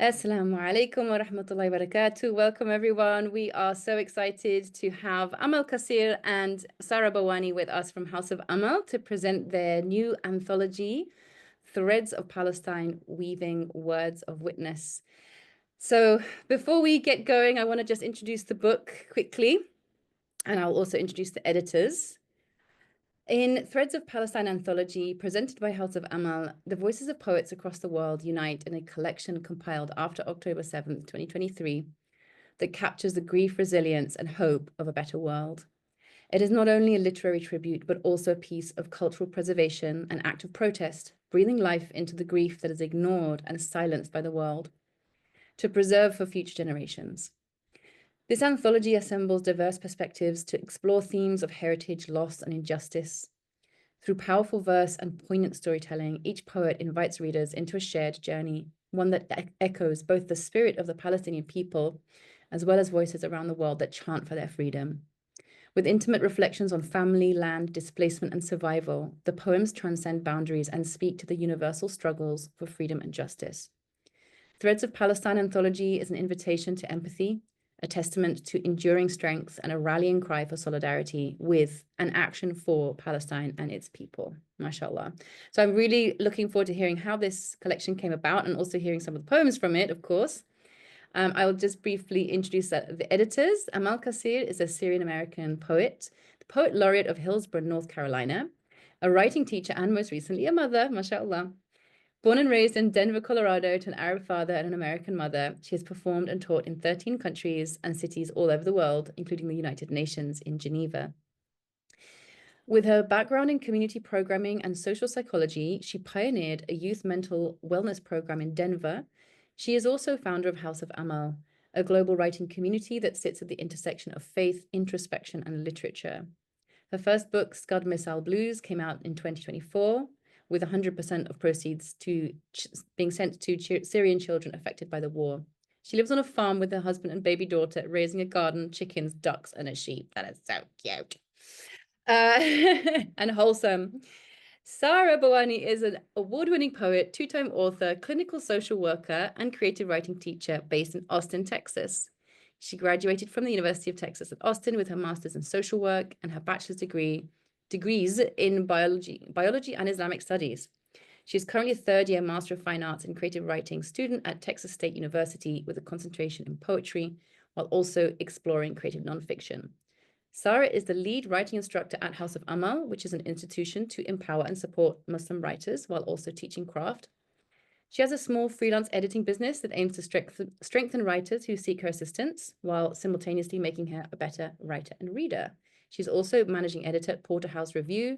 Assalamu alaikum wa rahmatullahi wa barakatuh. Welcome, everyone. We are so excited to have Amal Kassir and Sara Bawany with us from House of Amal to present their new anthology, Threads of Palestine, Weaving Words of Witness. So, before we get going, I want to just introduce the book quickly, and I'll also introduce the editors. In Threads of Palestine anthology, presented by House of Amal, the voices of poets across the world unite in a collection compiled after October 7th, 2023, that captures the grief, resilience, and hope of a better world. It is not only a literary tribute, but also a piece of cultural preservation, an act of protest, breathing life into the grief that is ignored and silenced by the world, to preserve for future generations. This anthology assembles diverse perspectives to explore themes of heritage, loss, and injustice. Through powerful verse and poignant storytelling, each poet invites readers into a shared journey, one that echoes both the spirit of the Palestinian people as well as voices around the world that chant for their freedom. With intimate reflections on family, land, displacement, and survival, the poems transcend boundaries and speak to the universal struggles for freedom and justice. Threads of Palestine anthology is an invitation to empathy, a testament to enduring strength, and a rallying cry for solidarity with and action for Palestine and its people. MashaAllah. So I'm really looking forward to hearing how this collection came about and also hearing some of the poems from it, of course. I'll just briefly introduce the editors. Amal Kassir is a Syrian-American poet, the poet laureate of Hillsborough, North Carolina, a writing teacher, and most recently a mother, mashallah. Born and raised in Denver, Colorado, to an Arab father and an American mother, she has performed and taught in 13 countries and cities all over the world, including the United Nations in Geneva. With her background in community programming and social psychology, she pioneered a youth mental wellness program in Denver. She is also founder of House of Amal, a global writing community that sits at the intersection of faith, introspection, and literature. Her first book, Scud Missile Blues, came out in 2024, with 100% of proceeds being sent to Syrian children affected by the war. She lives on a farm with her husband and baby daughter, raising a garden, chickens, ducks, and a sheep. That is so cute. And wholesome. Sara Bawany is an award-winning poet, two-time author, clinical social worker, and creative writing teacher based in Austin, Texas. She graduated from the University of Texas at Austin with her master's in social work and her bachelor's degrees in biology and Islamic studies. She is currently a third-year Master of Fine Arts in Creative Writing student at Texas State University with a concentration in poetry, while also exploring creative nonfiction. Sara is the lead writing instructor at House of Amal, which is an institution to empower and support Muslim writers while also teaching craft. She has a small freelance editing business that aims to strengthen writers who seek her assistance while simultaneously making her a better writer and reader. She's also managing editor at Porterhouse Review,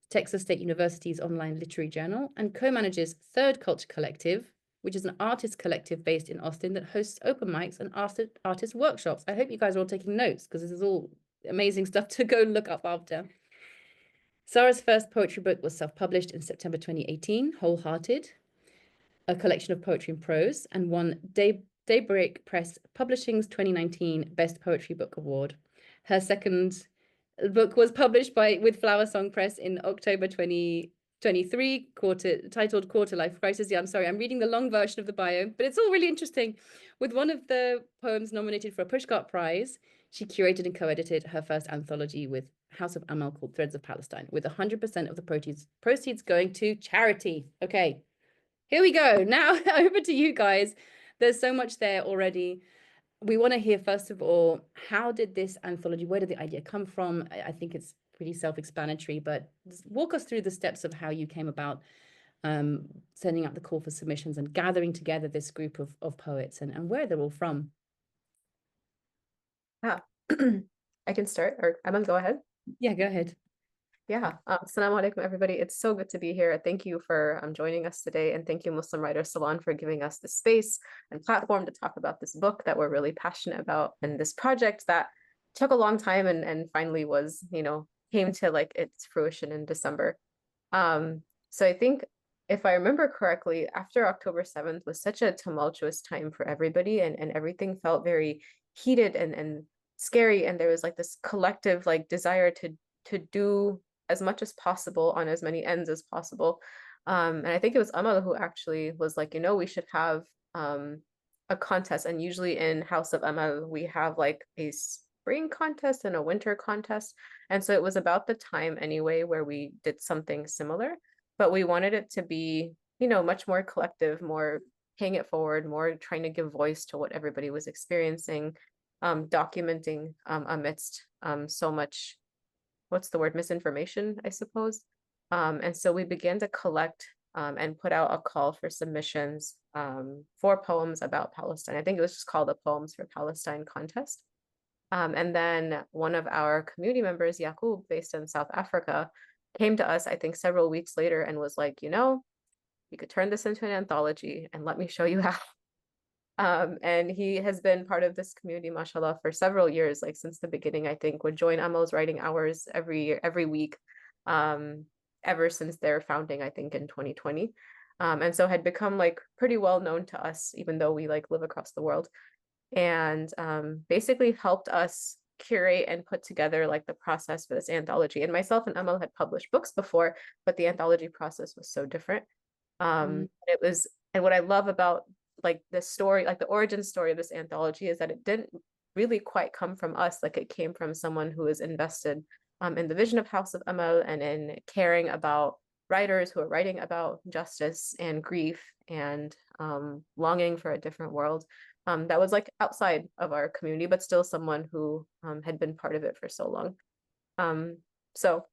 Texas State University's online literary journal, and co-manages Third Culture Collective, which is an artist collective based in Austin that hosts open mics and artist workshops. I hope you guys are all taking notes because this is all amazing stuff to go look up after. Sara's first poetry book was self-published in September 2018, Wholehearted, a collection of poetry and prose, and won Daybreak Press Publishing's 2019 Best Poetry Book Award. Her second book was published with Flower Song Press in October 2023, titled Quarter Life Crisis. Yeah, I'm sorry, I'm reading the long version of the bio, but it's all really interesting. With one of the poems nominated for a Pushcart Prize, she curated and co-edited her first anthology with House of Amal called Threads of Palestine, with 100% of the proceeds going to charity. Okay, here we go. Now over to you guys. There's so much there already. We want to hear, first of all, how did this anthology, where did the idea come from? I think it's pretty self-explanatory, but walk us through the steps of how you came about sending out the call for submissions and gathering together this group of poets and where they're all from. Yeah, I can start, or Amal, go ahead. Yeah, go ahead. Yeah, Assalamu alaikum, everybody. It's so good to be here. Thank you for joining us today, and thank you, Muslim Writers Salon, for giving us the space and platform to talk about this book that we're really passionate about, and this project that took a long time and finally was, came to like its fruition in December. So I think if I remember correctly, after October 7th was such a tumultuous time for everybody, and everything felt very heated and scary, and there was like this collective like desire to do as much as possible on as many ends as possible. And I think it was Amal who actually was like, we should have a contest, and usually in House of Amal we have like a spring contest and a winter contest, and so it was about the time anyway where we did something similar, but we wanted it to be, you know, much more collective, more paying it forward, more trying to give voice to what everybody was experiencing, documenting amidst so much, what's the word, misinformation, I suppose. And so we began to collect and put out a call for submissions for poems about Palestine. I think it was just called the Poems for Palestine contest. And then one of our community members, Yaqub, based in South Africa, came to us, I think, several weeks later and was like, you know, you could turn this into an anthology and let me show you how. And he has been part of this community, mashallah, for several years, like since the beginning, I think, would join Amal's writing hours every week, ever since their founding, I think, in 2020. And so had become like pretty well known to us, even though we like live across the world, and basically helped us curate and put together like the process for this anthology. And myself and Amal had published books before, but the anthology process was so different. It was, and what I love about like the story, like the origin story of this anthology, is that it didn't really quite come from us. Like it came from someone who is invested in the vision of House of Amal and in caring about writers who are writing about justice and grief and longing for a different world that was like outside of our community, but still someone who had been part of it for so long. So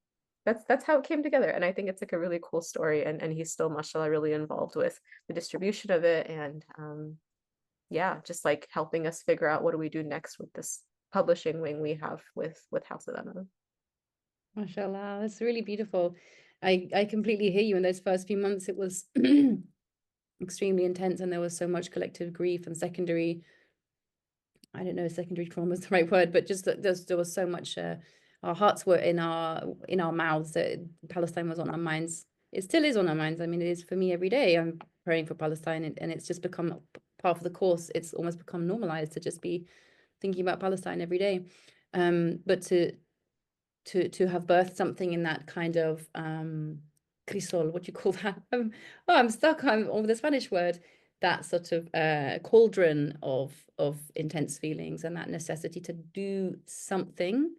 that's how it came together. And I think it's like a really cool story. And he's still, mashallah, really involved with the distribution of it. And yeah, just like helping us figure out what do we do next with this publishing wing we have with House of Emma. Mashallah, that's really beautiful. I completely hear you. In those first few months, it was extremely intense, and there was so much collective grief and secondary, I don't know if secondary trauma is the right word, but just that there was so much, our hearts were in our mouths, that Palestine was on our minds. It still is on our minds. I mean, it is for me every day. I'm praying for Palestine, and it's just become part of the course. It's almost become normalized to just be thinking about Palestine every day. But to have birthed something in that kind of crisol, what do you call that? I'm stuck on with the Spanish word. That sort of cauldron of intense feelings and that necessity to do something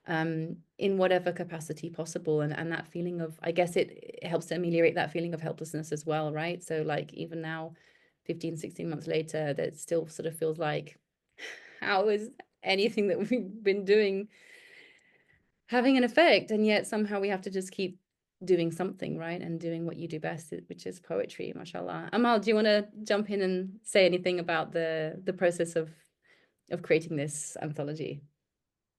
in whatever capacity possible, and that feeling of, I guess it helps to ameliorate that feeling of helplessness as well, right? So like even now, 15, 16 months later, that still sort of feels like, how is anything that we've been doing having an effect? And yet somehow we have to just keep doing something, right? And doing what you do best, which is poetry, mashallah. Amal, do you want to jump in and say anything about the process of creating this anthology?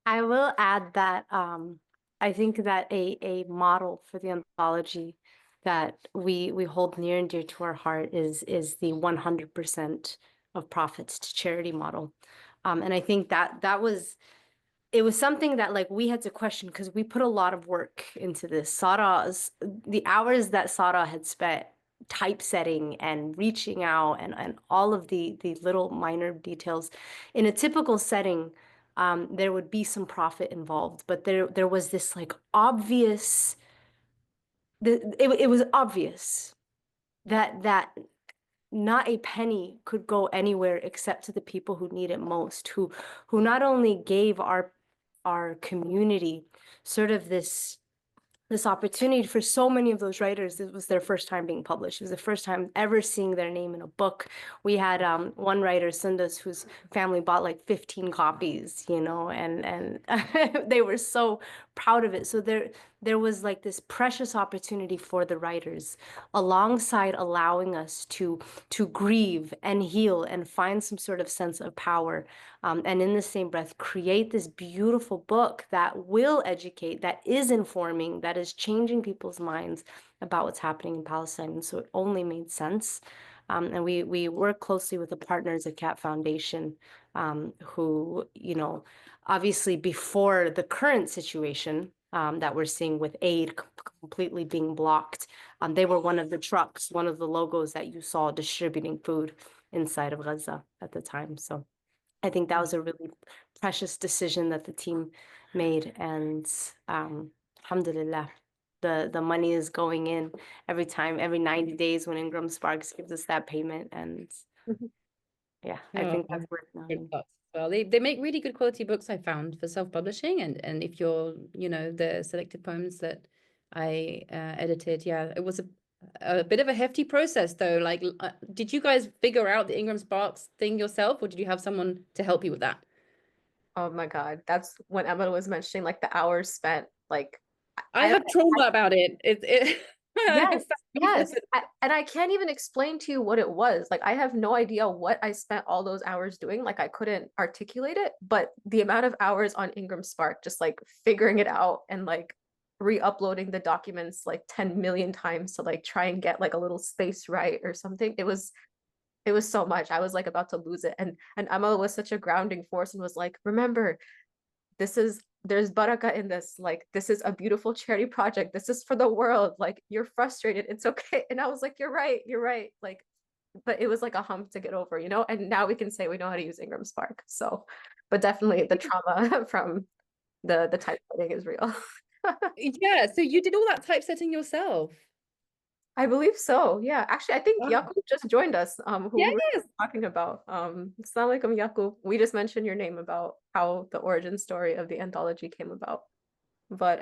I will add that I think that a model for the anthology that we hold near and dear to our heart is the 100% of profits to charity model. And I think that was, it was something that like we had to question because we put a lot of work into this. The hours that Sara had spent typesetting and reaching out and all of the little minor details. In a typical setting, there would be some profit involved, but there was this like obvious, it was obvious that not a penny could go anywhere except to the people who need it most, who not only gave our community sort of this opportunity. For so many of those writers, this was their first time being published. It was the first time ever seeing their name in a book. We had one writer, Sundus, whose family bought like 15 copies, you know, and they were so proud of it. So there was like this precious opportunity for the writers, alongside allowing us to grieve and heal and find some sort of sense of power, and in the same breath create this beautiful book that will educate, that is informing, that is changing people's minds about what's happening in Palestine. And so it only made sense. And we work closely with the partners at Cat Foundation, who, you know, obviously before the current situation that we're seeing with aid completely being blocked, they were one of the trucks, one of the logos that you saw distributing food inside of Gaza at the time. So I think that was a really precious decision that the team made. And alhamdulillah, the money is going in every time, every 90 days when Ingram Sparks gives us that payment. And Yeah, I Oh, think that's worth good knowing. books. Well, they make really good quality books, I found, for self-publishing. And if you're, the selected poems that I edited, yeah, it was a bit of a hefty process though. Like, did you guys figure out the Ingram Sparks thing yourself, or did you have someone to help you with that? Oh my God. That's when Emma was mentioning like the hours spent, like I have trauma about it. yes, It's yes. And I can't even explain to you what it was. Like, I have no idea what I spent all those hours doing. Like, I couldn't articulate it, but the amount of hours on Ingram Spark, just like figuring it out and like re-uploading the documents like 10 million times to like try and get like a little space right or something. It was so much. I was like about to lose it. And Emma was such a grounding force and was like, remember, there's baraka in this. Like, this is a beautiful charity project. This is for the world. Like, you're frustrated. It's okay. And I was like, you're right. You're right. Like, but it was like a hump to get over, and now we can say we know how to use Ingram Spark. So, but definitely the trauma from the typesetting is real. Yeah, so you did all that typesetting yourself. I believe so. Yeah. Actually, I think Wow. Yakub just joined us, who we were Yes. talking about. Assalamu alaikum, Yakub. We just mentioned your name about how the origin story of the anthology came about. But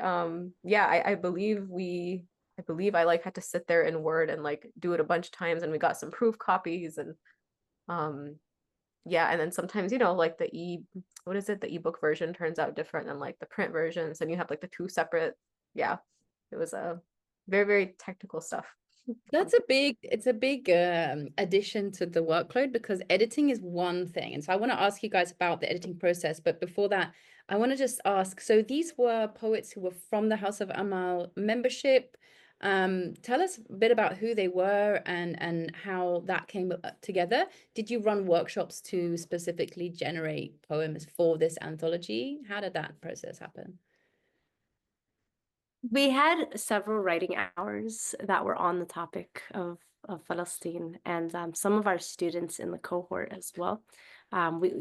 yeah, I believe I like had to sit there in Word and like do it a bunch of times, and we got some proof copies. And um yeah, and then sometimes, like what is it, the ebook version turns out different than like the print versions, and you have like the two separate. Yeah, it was a very, very technical stuff. It's a big addition to the workload, because editing is one thing. And so I want to ask you guys about the editing process. But before that, I want to just ask, so these were poets who were from the House of Amal membership. Tell us a bit about who they were and how that came together. Did you run workshops to specifically generate poems for this anthology? How did that process happen? We had several writing hours that were on the topic of Palestine, and some of our students in the cohort as well.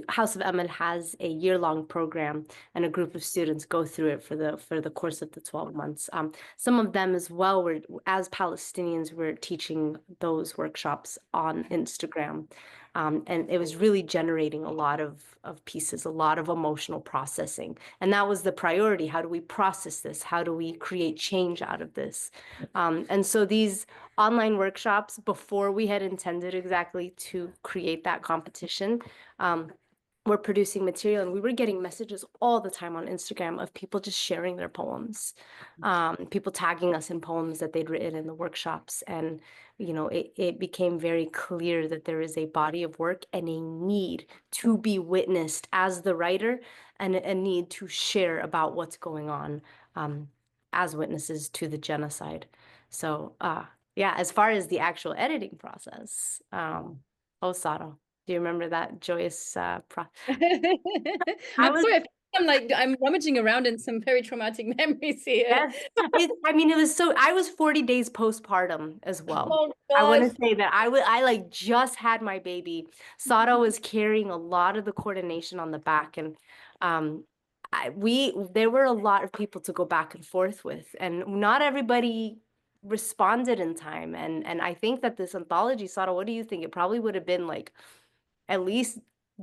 House of Amal has a year-long program, and a group of students go through it for the course of the 12 months. Some of them as well were, as Palestinians, were teaching those workshops on Instagram. And it was really generating a lot of pieces, a lot of emotional processing. And that was the priority. How do we process this? How do we create change out of this? And so these online workshops, before we had intended exactly to create that competition, we're producing material, and we were getting messages all the time on Instagram of people just sharing their poems, people tagging us in poems that they'd written in the workshops. And, it became very clear that there is a body of work and a need to be witnessed as the writer, and a need to share about what's going on as witnesses to the genocide. So, yeah, as far as the actual editing process, Sara, do you remember that joyous I'm I was sorry, I feel like I'm rummaging around in some very traumatic memories here. Yes. It was I was 40 days postpartum as well. Oh I want gosh. to say that I like just had my baby. Sara was carrying a lot of the coordination on the back, and there were a lot of people to go back and forth with, and not everybody responded in time. And I think that this anthology, Sara, what do you think? It probably would have been like at least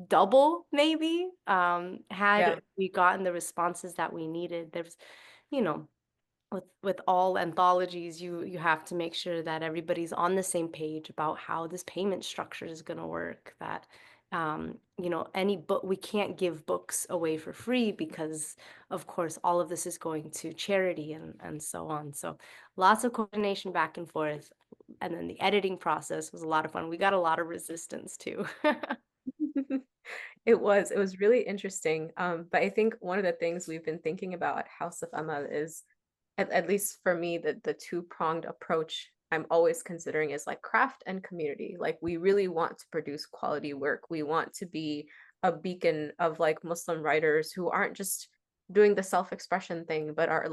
double, maybe, Yeah. had we gotten the responses that we needed. There's, you know, with all anthologies, you have to make sure that everybody's on the same page about how this payment structure is going to work. That any book, we can't give books away for free, because of course all of this is going to charity and so on. So lots of coordination back and forth, and then the editing process was a lot of fun. We got a lot of resistance too. It was really interesting. But I think one of the things we've been thinking about at House of Amal is, at least for me, the two-pronged approach I'm always considering is like craft and community. Like, we really want to produce quality work. We want to be a beacon of like Muslim writers who aren't just doing the self-expression thing, but are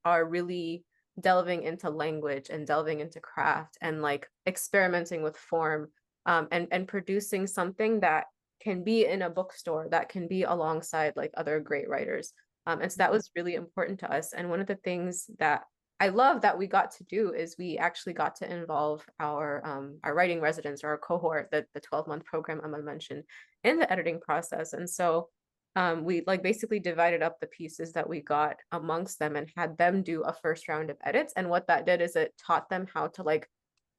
are really delving into language and delving into craft and like experimenting with form, and producing something that can be in a bookstore, that can be alongside like other great writers. And so that was really important to us. And one of the things that I love that we got to do is we actually got to involve our writing residents or our cohort, the 12-month program Amal mentioned, in the editing process. And so we like basically divided up the pieces that we got amongst them and had them do a first round of edits. And what that did is it taught them how to like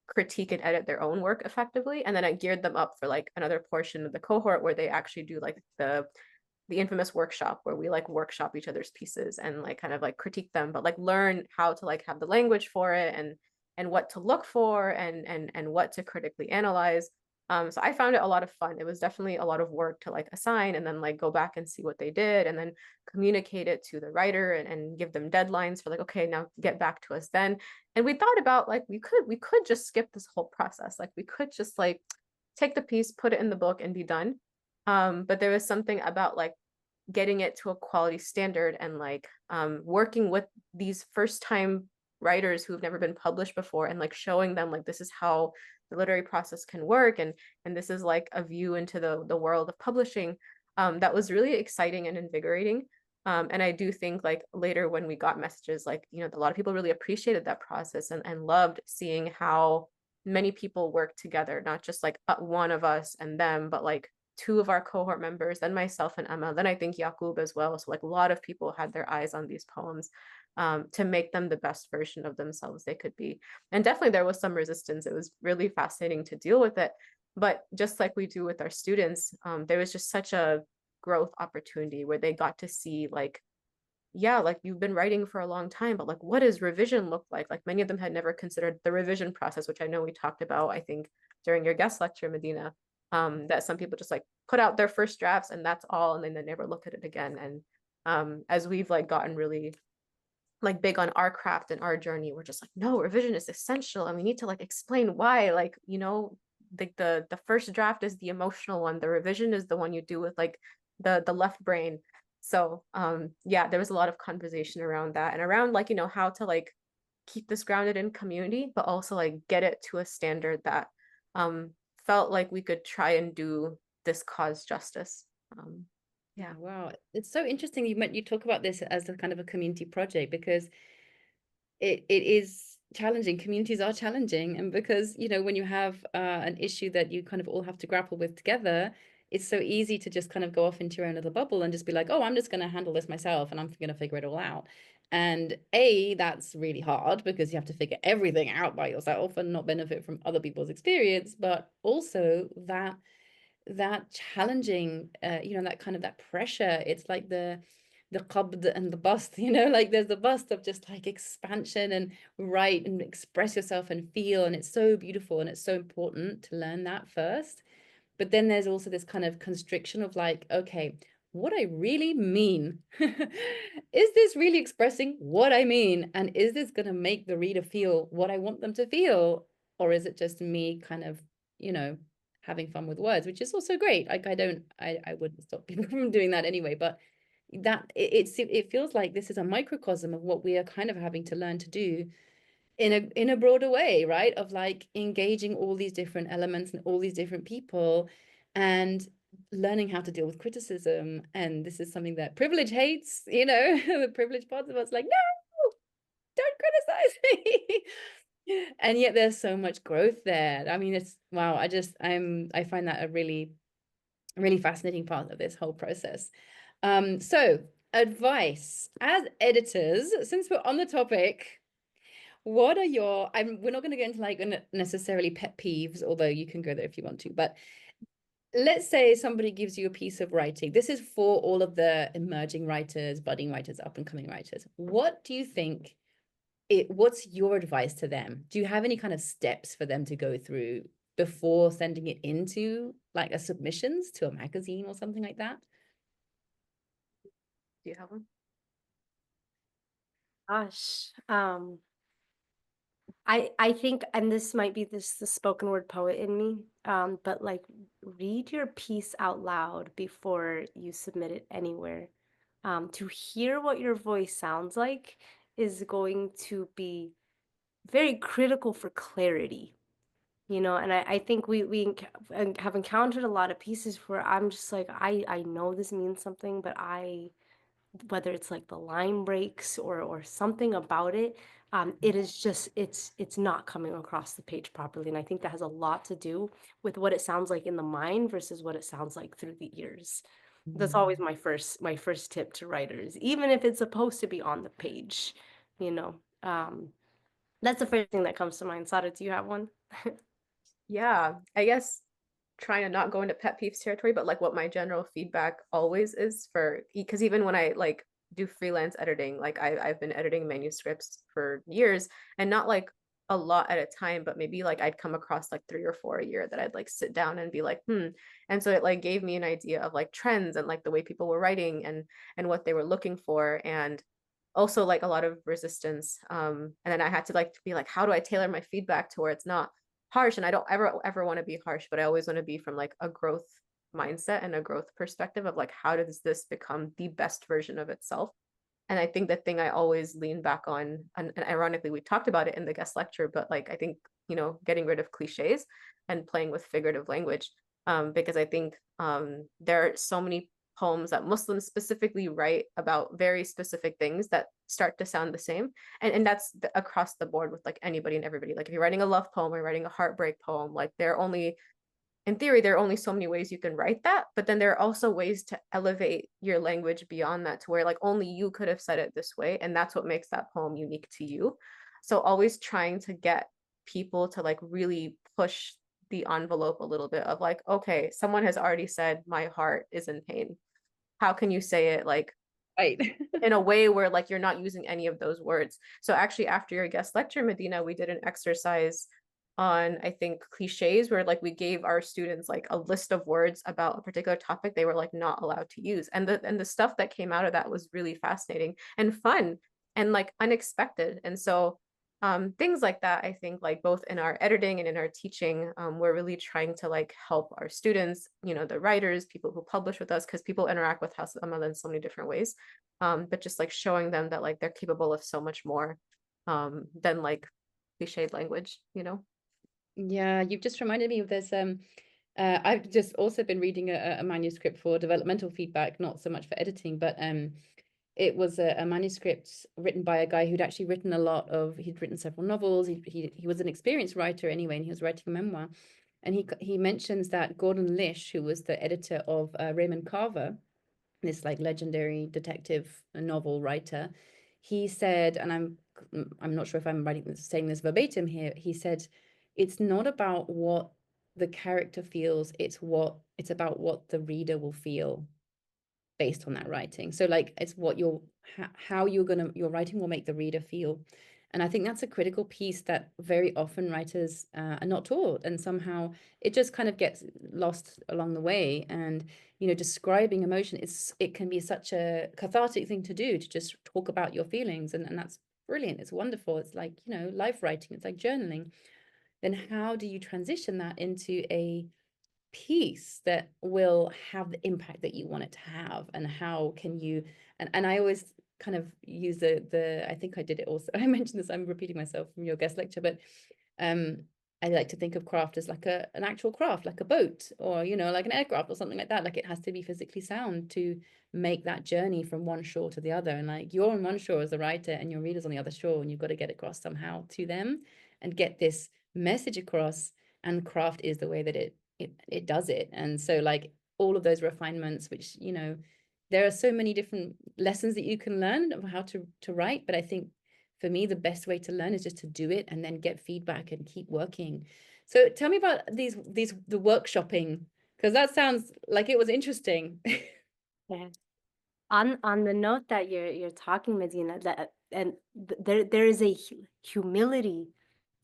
critique and edit their own work effectively. And then I geared them up for like another portion of the cohort where they actually do like the infamous workshop where we like workshop each other's pieces and like kind of like critique them, but like learn how to like have the language for it and what to look for and what to critically analyze. So I found it a lot of fun. It was definitely a lot of work to like assign and then like go back and see what they did and then communicate it to the writer and give them deadlines for like, okay, now get back to us then. And we thought about like we could just skip this whole process. Like we could just like take the piece, put it in the book and be done. But there was something about like getting it to a quality standard and like working with these first time writers who've never been published before and like showing them like this is how the literary process can work and this is like a view into the world of publishing. That was really exciting and invigorating. And I do think like later when we got messages like, you know, a lot of people really appreciated that process and loved seeing how many people work together, not just like one of us and them, but like two of our cohort members, then myself and Emma, then I think Yaqub as well. So like a lot of people had their eyes on these poems to make them the best version of themselves they could be. And definitely there was some resistance. It was really fascinating to deal with it. But just like we do with our students, there was just such a growth opportunity where they got to see like, yeah, like you've been writing for a long time, but like what does revision look like? Like many of them had never considered the revision process, which I know we talked about, I think, during your guest lecture, Medina. That some people just like put out their first drafts and that's all, and then they never look at it again. And as we've like gotten really like big on our craft and our journey, we're just like, no, revision is essential, and we need to like explain why. Like, you know, the first draft is the emotional one. The revision is the one you do with like the left brain. So yeah, there was a lot of conversation around that and around like, you know, how to like keep this grounded in community, but also like get it to a standard that felt like we could try and do this cause justice. Yeah. Wow. It's so interesting you talk about this as a kind of a community project because it is challenging. Communities are challenging. And because, you know, when you have an issue that you kind of all have to grapple with together, it's so easy to just kind of go off into your own little bubble and just be like, oh, I'm just going to handle this myself and I'm going to figure it all out. And that's really hard because you have to figure everything out by yourself and not benefit from other people's experience. But also that challenging, you know, that kind of that pressure. It's like the qabd and the bust, you know, like there's the bust of just like expansion and write and express yourself and feel. And it's so beautiful and it's so important to learn that first. But then there's also this kind of constriction of like, okay, what I really mean. Is this really expressing what I mean? And is this going to make the reader feel what I want them to feel? Or is it just me kind of, you know, having fun with words, which is also great. Like I wouldn't stop people from doing that anyway, but that it feels like this is a microcosm of what we are kind of having to learn to do in a broader way, right? Of like engaging all these different elements and all these different people and learning how to deal with criticism. And this is something that privilege hates, you know, the privilege parts of us like, no, don't criticize me. And yet there's so much growth there. I mean, it's wow. I find that a really, really fascinating part of this whole process. So advice as editors, since we're on the topic, what are your, we're not going to go into like necessarily pet peeves, although you can go there if you want to, but let's say somebody gives you a piece of writing. This is for all of the emerging writers, budding writers, up and coming writers. What do you think what's your advice to them? Do you have any kind of steps for them to go through before sending it into like a submissions to a magazine or something like that? Do you have one? Gosh, I think, and this might be the spoken word poet in me, but like read your piece out loud before you submit it anywhere. To hear what your voice sounds like is going to be very critical for clarity, you know. And I think we have encountered a lot of pieces where I'm just like, I know this means something, but whether it's like the line breaks or something about it, it is just it's not coming across the page properly. And I think that has a lot to do with what it sounds like in the mind versus what it sounds like through the ears. That's always my first tip to writers, even if it's supposed to be on the page, you know. That's the first thing that comes to mind. Sara, do you have one? Yeah, I guess trying to not go into pet peeves territory, but like what my general feedback always is for, because even when I like do freelance editing, like I've been editing manuscripts for years, and not like a lot at a time, but maybe like I'd come across like 3 or 4 a year that I'd like sit down and be like, and so it like gave me an idea of like trends and like the way people were writing and what they were looking for, and also like a lot of resistance. And then I had to like be like, how do I tailor my feedback to where it's not harsh? And I don't ever want to be harsh, but I always want to be from like a growth mindset and a growth perspective of like, how does this become the best version of itself? And I think the thing I always lean back on, and ironically we talked about it in the guest lecture, but like I think, getting rid of cliches and playing with figurative language, because I think there are so many poems that Muslims specifically write about very specific things that start to sound the same. And that's across the board with like anybody and everybody. Like if you're writing a love poem or writing a heartbreak poem, like in theory, there are only so many ways you can write that, but then there are also ways to elevate your language beyond that to where like only you could have said it this way. And that's what makes that poem unique to you. So always trying to get people to like really push the envelope a little bit of like, okay, someone has already said my heart is in pain. How can you say it like Right. in a way where like you're not using any of those words? So actually after your guest lecture, Medina, we did an exercise on, I think, cliches, where like we gave our students like a list of words about a particular topic they were like not allowed to use. And the stuff that came out of that was really fascinating and fun and like unexpected. And so things like that, I think like both in our editing and in our teaching, we're really trying to like help our students, the writers, people who publish with us, because people interact with House of Amal in so many different ways. But just like showing them that like they're capable of so much more than like cliched language. Yeah, you've just reminded me of this. I've just also been reading a manuscript for developmental feedback, not so much for editing, but it was a manuscript written by a guy who'd actually written he'd written several novels. He was an experienced writer anyway, and he was writing a memoir. And he mentions that Gordon Lish, who was the editor of Raymond Carver, this like legendary detective novel writer, he said, and I'm not sure if I'm saying this verbatim here, he said, it's not about what the character feels, it's about what the reader will feel based on that writing. So like it's what how your writing will make the reader feel. And I think that's a critical piece that very often writers are not taught, and somehow it just kind of gets lost along the way. And describing emotion, it can be such a cathartic thing to do, to just talk about your feelings, and that's brilliant. It's wonderful. It's like life writing. It's like journaling. Then how do you transition that into a piece that will have the impact that you want it to have? And how can you, and I always kind of use the I think I did it also, I mentioned this, I'm repeating myself from your guest lecture, but um I like to think of craft as like an actual craft, like a boat, or like an aircraft or something like that. Like it has to be physically sound to make that journey from one shore to the other. And like you're on one shore as a writer and your reader's on the other shore, and you've got to get across somehow to them and get this message across. And craft is the way that it does it. And so like all of those refinements, which there are so many different lessons that you can learn of how to write, but I think for me the best way to learn is just to do it and then get feedback and keep working. So tell me about the workshopping, because that sounds like it was interesting. Yeah. On the note that you're talking, Medina, there is a humility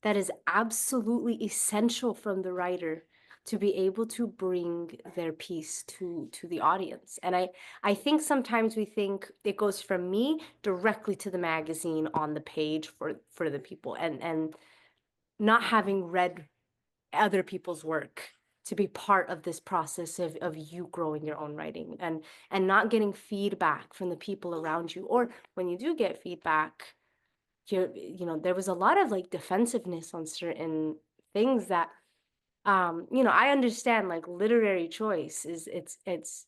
that is absolutely essential from the writer to be able to bring their piece to the audience. And I think sometimes we think it goes from me directly to the magazine on the page for the people, and not having read other people's work to be part of this process of you growing your own writing, and not getting feedback from the people around you. Or when you do get feedback, there was a lot of like defensiveness on certain things that I understand, like literary choice is it's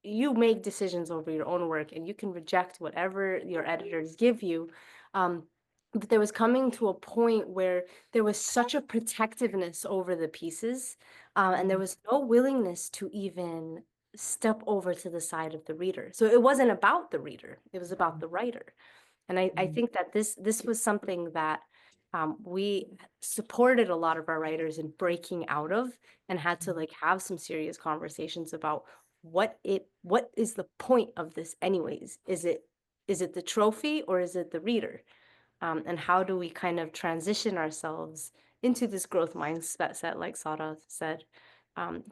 you make decisions over your own work, and you can reject whatever your editors give you. But there was coming to a point where there was such a protectiveness over the pieces, and there was no willingness to even step over to the side of the reader. So it wasn't about the reader, it was about the writer. And I think that this was something that we supported a lot of our writers in breaking out of, and had to like have some serious conversations about what is the point of this anyways? Is it the trophy, or is it the reader? And how do we kind of transition ourselves into this growth mindset, like Sara said,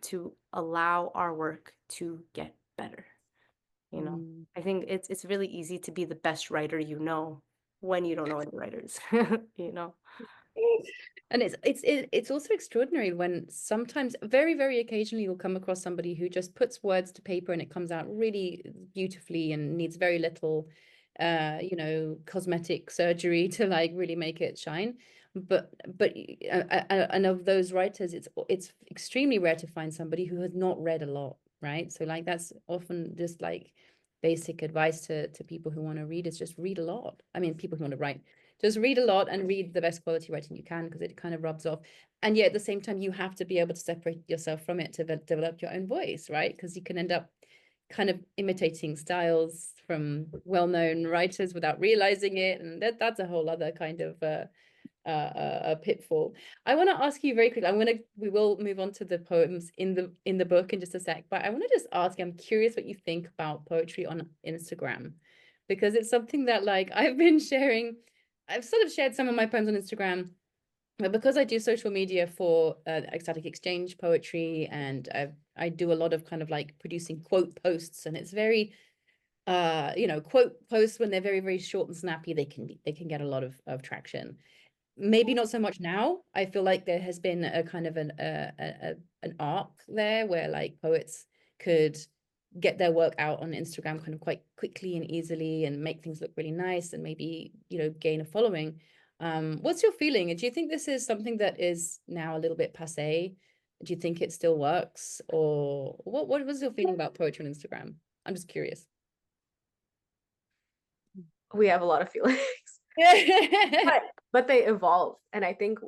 to allow our work to get better? You know, I think it's really easy to be the best writer you know when you don't know any writers, you know. And it's also extraordinary when sometimes, very, very occasionally, you'll come across somebody who just puts words to paper and it comes out really beautifully and needs very little, you know, cosmetic surgery to like really make it shine. But and of those writers, it's extremely rare to find somebody who has not read a lot, right? So like that's often just like basic advice to people who want to read, is just read a lot. I mean, people who want to write, just read a lot and read the best quality writing you can, because it kind of rubs off. And yet at the same time, you have to be able to separate yourself from it to develop your own voice, right? Because you can end up kind of imitating styles from well-known writers without realizing it. And that's a whole other kind of a pitfall. I want to ask you very quickly. We will move on to the poems in the book in just a sec, but I want to just ask you, I'm curious what you think about poetry on Instagram, because it's something that like I've sort of shared some of my poems on Instagram, but because I do social media for Ecstatic Exchange poetry, and I do a lot of kind of like producing quote posts, and it's very you know, quote posts, when they're very, very short and snappy, they can get a lot of traction. Maybe not so much now. I feel like there has been a kind of an arc there where like poets could get their work out on Instagram kind of quite quickly and easily and make things look really nice and maybe, you know, gain a following. What's your feeling? Do you think this is something that is now a little bit passé? Do you think it still works? Or what was your feeling about poetry on Instagram? I'm just curious. We have a lot of feelings, but they evolve. And I think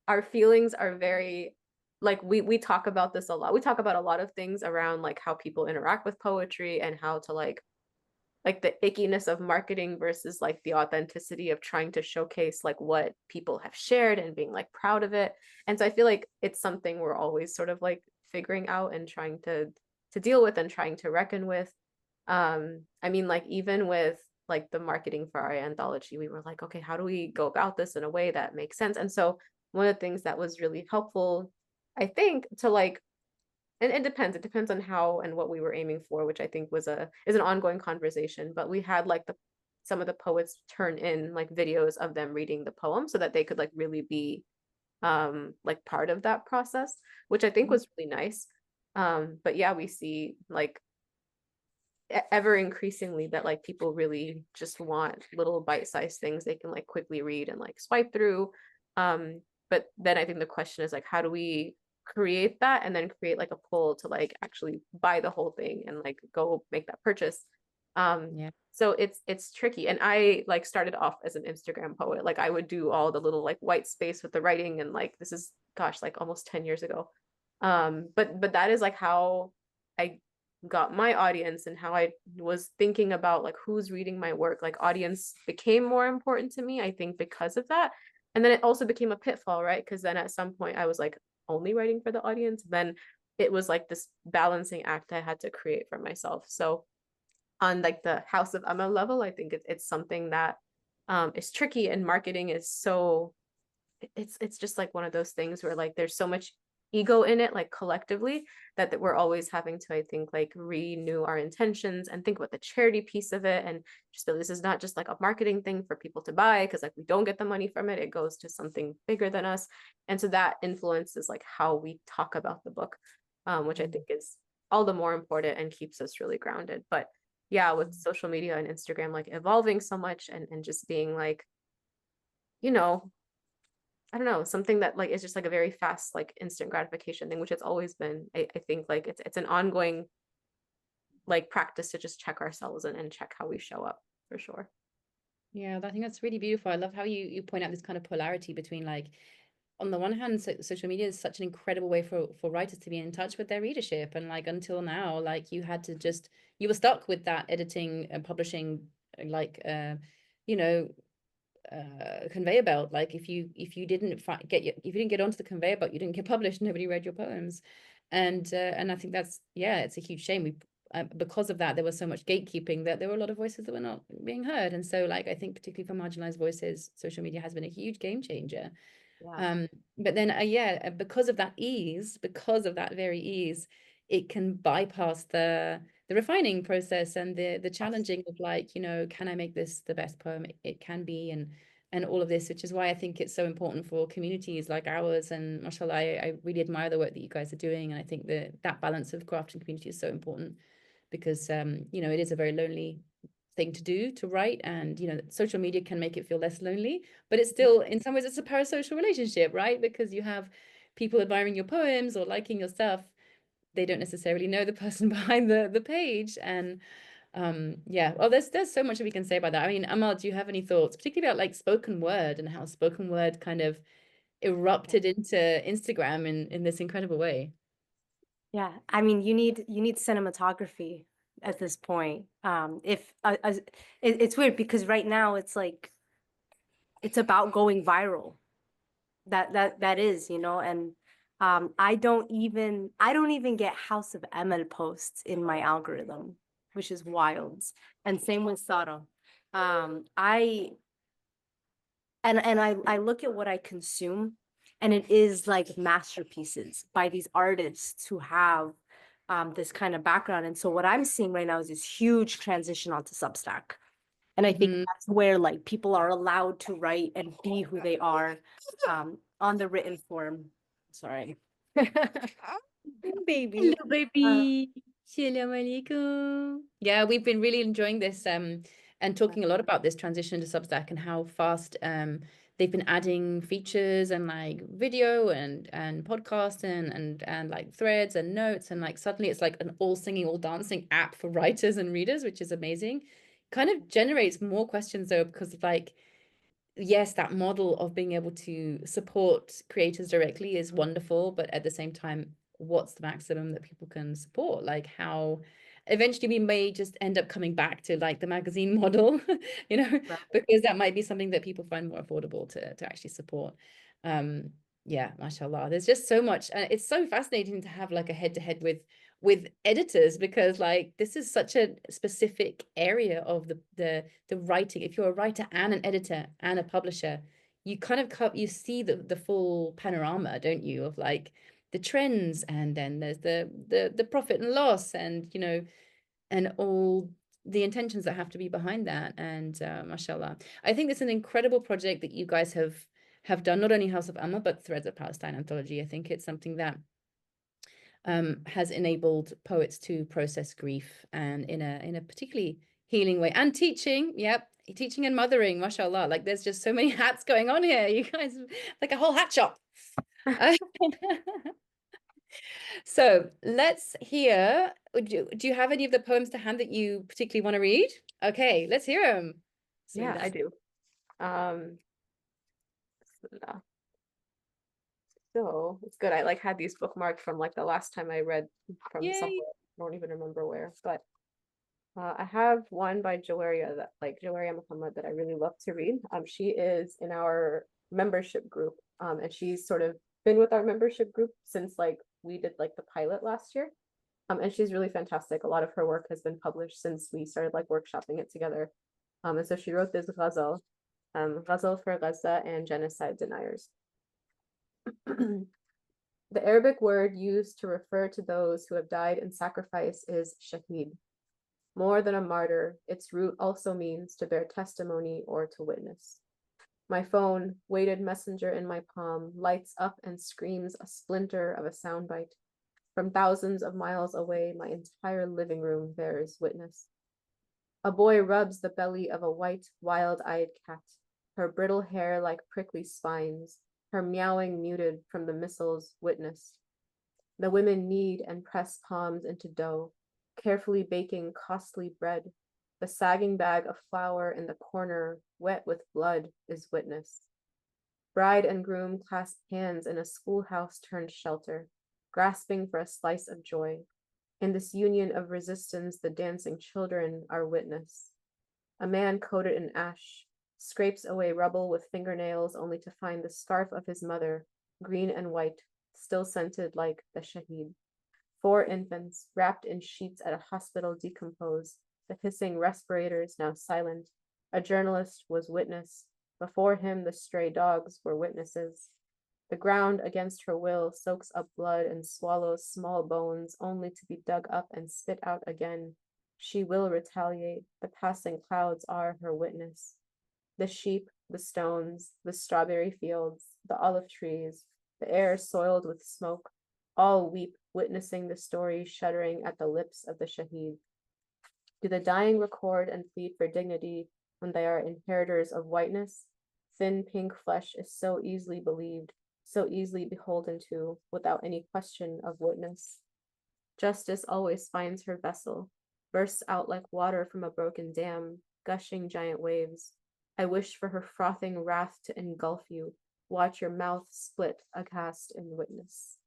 our feelings are very, like, we talk about this a lot. We talk about a lot of things around like how people interact with poetry, and how to like the ickiness of marketing versus like the authenticity of trying to showcase like what people have shared and being like proud of it. And so I feel like it's something we're always sort of like figuring out and trying to deal with and trying to reckon with. I mean, like, even with like the marketing for our anthology, we were like, okay, how do we go about this in a way that makes sense? And so one of the things that was really helpful, I think, to like, and it depends on how and what we were aiming for, which I think is an ongoing conversation. But we had like some of the poets turn in like videos of them reading the poem, so that they could like really be like part of that process, which I think was really nice. But yeah, we see like ever increasingly that like people really just want little bite-sized things they can like quickly read and like swipe through. But then I think the question is like, how do we create that and then create like a pull to like actually buy the whole thing and like go make that purchase? Yeah. So it's tricky. And I like started off as an Instagram poet. Like I would do all the little like white space with the writing, and like this is, gosh, like almost 10 years ago. But that is like how I got my audience, and how I was thinking about like who's reading my work. Like audience became more important to me, I think, because of that. And then it also became a pitfall, right? Because then at some point I was like only writing for the audience. Then it was like this balancing act I had to create for myself. So on like the House of Amal level, I think it's something that is tricky, and marketing is so, it's just like one of those things where like there's so much ego in it, like collectively, that we're always having to, I think, like renew our intentions and think about the charity piece of it, and just feel this is not just like a marketing thing for people to buy, because like we don't get the money from it, it goes to something bigger than us. And so that influences like how we talk about the book, which I think is all the more important and keeps us really grounded. But yeah, with social media and Instagram like evolving so much, and just being like, you know, I don't know, something that like is just like a very fast, like instant gratification thing, which it's always been. I think like it's an ongoing like practice to just check ourselves and check how we show up for sure. Yeah, I think that's really beautiful. I love how you point out this kind of polarity between like, on the one hand, social media is such an incredible way for writers to be in touch with their readership. And like until now, like you were stuck with that editing and publishing, like you know, conveyor belt. Like if you didn't if you didn't get onto the conveyor belt, you didn't get published. Nobody read your poems, and I think that's, yeah, it's a huge shame. We because of that, there was so much gatekeeping that there were a lot of voices that were not being heard. And so, like, I think particularly for marginalized voices, social media has been a huge game changer. Yeah. But then, because of that ease, because of that very ease, it can bypass the refining process and the challenging of like, can I make this the best poem it can be, and all of this, which is why I think it's so important for communities like ours. And mashallah, I really admire the work that you guys are doing, and I think that balance of craft and community is so important because it is a very lonely thing to do, to write, and social media can make it feel less lonely, but it's still, in some ways, it's a parasocial relationship, right? Because you have people admiring your poems or liking your stuff. They don't necessarily know the person behind the page. And yeah, well, there's so much that we can say about that. I mean, Amal, do you have any thoughts, particularly about like spoken word and how spoken word kind of erupted into Instagram in this incredible way? Yeah, I mean, you need cinematography at this point. If it's weird because right now it's like it's about going viral. That is, and I don't even get House of Emel posts in my algorithm, which is wild. And same with Sara. I I look at what I consume, and it is like masterpieces by these artists who have this kind of background. And so what I'm seeing right now is this huge transition onto Substack. And I think that's where like people are allowed to write and be who they are on the written form. Sorry. Baby. Hello, baby. Assalamu alaikum. Yeah, we've been really enjoying this and talking a lot about this transition to Substack and how fast they've been adding features and like video and podcast and like threads and notes, and like suddenly it's like an all singing, all dancing app for writers and readers, which is amazing. Kind of generates more questions though, because like, yes, that model of being able to support creators directly is wonderful, but at the same time, what's the maximum that people can support? Like how eventually we may just end up coming back to like the magazine model, Right. because that might be something that people find more affordable to actually support. Yeah, mashallah. There's just so much, and it's so fascinating to have like a head-to-head with editors, because like this is such a specific area of the writing. If you're a writer and an editor and a publisher, you kind of you see the full panorama, don't you, of like the trends, and then there's the profit and loss, and and all the intentions that have to be behind that. And mashallah, I think it's an incredible project that you guys have done, not only House of Amma but Threads of Palestine Anthology. I think it's something that has enabled poets to process grief, and in a particularly healing way, and teaching. Yep, teaching and mothering, mashallah. Like there's just so many hats going on here, you guys, like a whole hat shop. So let's hear, do you have any of the poems to hand that you particularly want to read? Okay, let's hear them. Yeah, I do. So it's good. I like had these bookmarked from like the last time I read from Yay. somewhere. I don't even remember where, but I have one by Jawaria Muhammad that I really love to read. She is in our membership group, and she's sort of been with our membership group since like we did like the pilot last year. And she's really fantastic. A lot of her work has been published since we started like workshopping it together. And so she wrote this ghazal, Ghazal for Gaza and Genocide Deniers. The Arabic word used to refer to those who have died in sacrifice is shaheed. More than a martyr, its root also means to bear testimony or to witness. My phone, weighted messenger in my palm, lights up and screams a splinter of a soundbite. From thousands of miles away, my entire living room bears witness. A boy rubs the belly of a white, wild-eyed cat, her brittle hair like prickly spines, her meowing muted from the missiles witnessed. The women knead and press palms into dough, carefully baking costly bread. The sagging bag of flour in the corner, wet with blood, is witness. Bride and groom clasp hands in a schoolhouse turned shelter, grasping for a slice of joy. In this union of resistance, the dancing children are witness. A man coated in ash scrapes away rubble with fingernails only to find the scarf of his mother, green and white, still scented like the shaheed. 4 infants, wrapped in sheets at a hospital, decompose, the hissing respirators now silent. A journalist was witness. Before him, the stray dogs were witnesses. The ground, against her will, soaks up blood and swallows small bones, only to be dug up and spit out again. She will retaliate. The passing clouds are her witness. The sheep, the stones, the strawberry fields, the olive trees, the air soiled with smoke, all weep, witnessing the story shuddering at the lips of the shaheed. Do the dying record and plead for dignity when they are inheritors of whiteness? Thin pink flesh is so easily believed, so easily beholden to, without any question of witness. Justice always finds her vessel, bursts out like water from a broken dam, gushing giant waves. I wish for her frothing wrath to engulf you. Watch your mouth split, aghast in witness.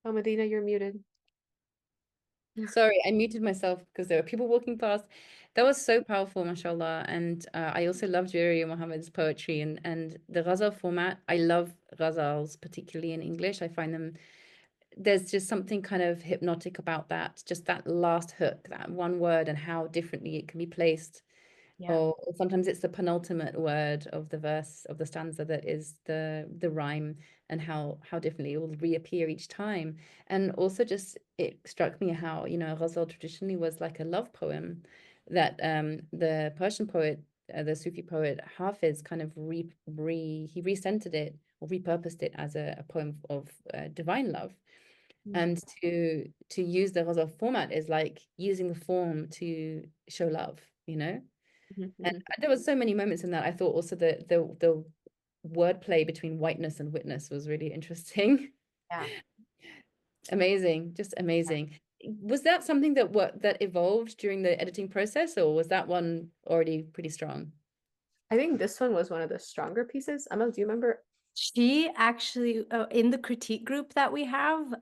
Oh, Medina, you're muted. Sorry, I muted myself because there were people walking past. That was so powerful, mashallah. And I also love Juriya Muhammad's poetry and the ghazal format. I love ghazals, particularly in English. I find them, there's just something kind of hypnotic about that, just that last hook, that one word, and how differently it can be placed. Yeah. Or sometimes it's the penultimate word of the verse of the stanza that is the rhyme, and how differently it will reappear each time. And also just it struck me how, you know, ghazal traditionally was like a love poem that the Persian poet, the Sufi poet Hafiz kind of he recentered it or repurposed it as a poem of divine love. And to use the ghazal format is like using the form to show love, you know. And there was so many moments in that. I thought also the wordplay between whiteness and witness was really interesting. Yeah. Amazing, just amazing. Was that something that evolved during the editing process, or was that one already pretty strong? I think this one was one of the stronger pieces. Amal, do you remember? She actually, in the critique group that we have,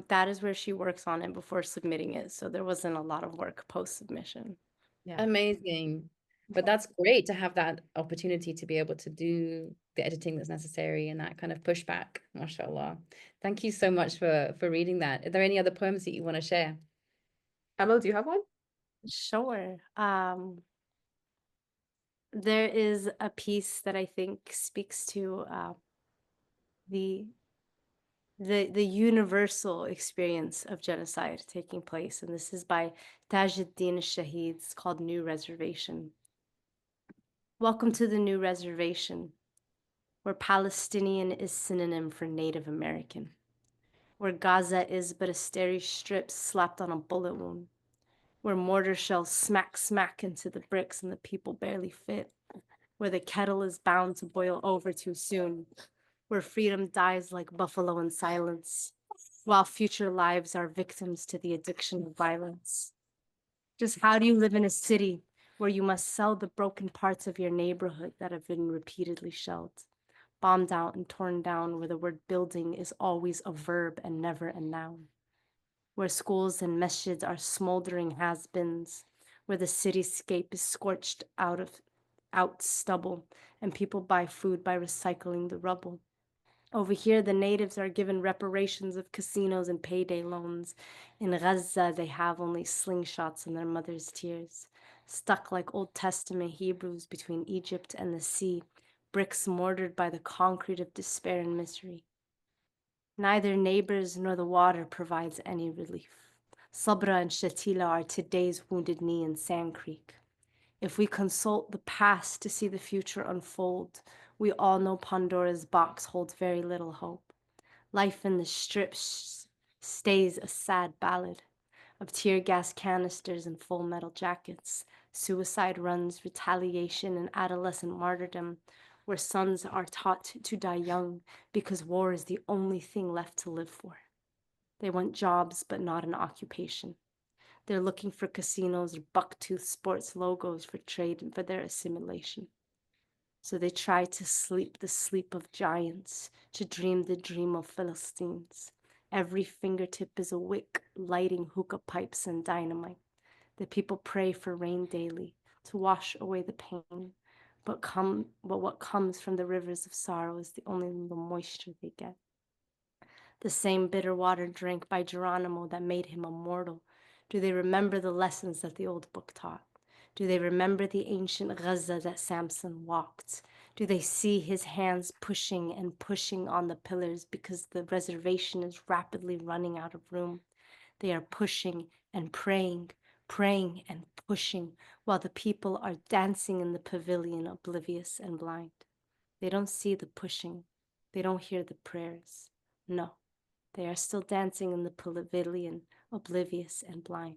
that is where she works on it before submitting it. So there wasn't a lot of work post-submission. Yeah. Amazing. But that's great to have that opportunity to be able to do the editing that's necessary and that kind of pushback. MashaAllah. Thank you so much for reading that. Are there any other poems that you want to share? Amal, do you have one? Sure. There is a piece that I think speaks to the universal experience of genocide taking place, and this is by Tajuddin al-Shahid. It's called New Reservation. Welcome to the New Reservation, where Palestinian is synonym for Native American, where Gaza is but a starry strip slapped on a bullet wound, where mortar shells smack smack into the bricks and the people barely fit, where the kettle is bound to boil over too soon, where freedom dies like buffalo in silence, while future lives are victims to the addiction of violence. Just how do you live in a city where you must sell the broken parts of your neighborhood that have been repeatedly shelled, bombed out and torn down, where the word building is always a verb and never a noun, where schools and masjids are smoldering has-beens, where the cityscape is scorched out stubble, and people buy food by recycling the rubble. Over here, the natives are given reparations of casinos and payday loans. In Gaza, they have only slingshots and their mother's tears, stuck like Old Testament Hebrews between Egypt and the sea, bricks mortared by the concrete of despair and misery. Neither neighbors nor the water provides any relief. Sabra and Shatila are today's wounded knee in Sand Creek. If we consult the past to see the future unfold, we all know Pandora's box holds very little hope. Life in the strip stays a sad ballad of tear gas canisters and full metal jackets, suicide runs, retaliation, and adolescent martyrdom, where sons are taught to die young because war is the only thing left to live for. They want jobs, but not an occupation. They're looking for casinos or bucktooth sports logos for trade and for their assimilation. So they try to sleep the sleep of giants, to dream the dream of Philistines. Every fingertip is a wick, lighting hookah pipes and dynamite. The people pray for rain daily to wash away the pain. But what comes from the rivers of sorrow is the only little moisture they get. The same bitter water drank by Geronimo that made him immortal. Do they remember the lessons that the old book taught? Do they remember the ancient Gaza that Samson walked? Do they see his hands pushing and pushing on the pillars because the reservation is rapidly running out of room? They are pushing and praying, praying and pushing, while the people are dancing in the pavilion, oblivious and blind. They don't see the pushing. They don't hear the prayers. No, they are still dancing in the pavilion, oblivious and blind.